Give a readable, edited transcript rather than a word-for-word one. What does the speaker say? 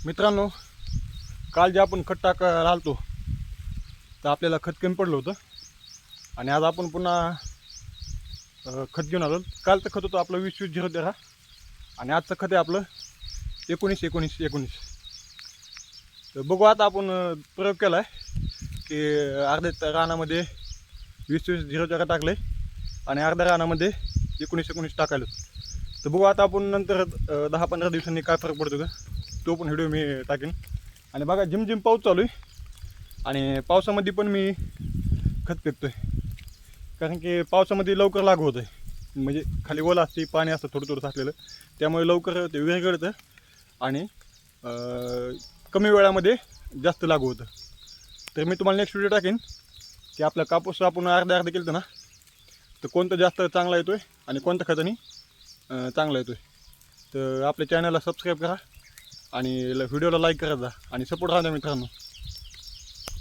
मित्रांनो, काल जे आपण खत टाकायला आलतो तर आपल्याला खत कमी पडलं होतं आणि आज आपण पुन्हा खत घेऊन आलो. कालचं खत होतं आपलं 20-20-013 आणि आजचं खत आहे आपलं 19-19-19. तर बघू आता आपण प्रयोग केला आहे की अर्ध्या रानामध्ये 20-20-013 टाकलं आहे आणि अर्ध्या रानामध्ये 19-19 टाकायला. तर बघू आता आपण नंतर 10-15 दिवसांनी काय फरक पडतो का तो पण व्हिडिओ मी टाकेन. आणि बघा झिमझिम पाऊस चालू आहे आणि पावसामध्ये पण मी खत फेकतो आहे कारण की पावसामध्ये लवकर लागू होतं आहे. म्हणजे खाली ओलं असते, पाणी असतं थोडं थोडं साचलेलं, त्यामुळे लवकर ते विरघळतं आणि कमी वेळामध्ये जास्त लागू होतं. तर मी तुम्हाला नेक्स्ट व्हिडिओ टाकेन की आपला कापूस आपण अर्धा केलं ना तर कोणतं जास्त चांगला येतो आहे आणि कोणत्या खताने चांगला येतो आहे. तर आपल्या चॅनलला सबस्क्राईब करा आणि व्हिडिओला लाईक करत जा आणि सपोर्ट राहा मित्रांनो.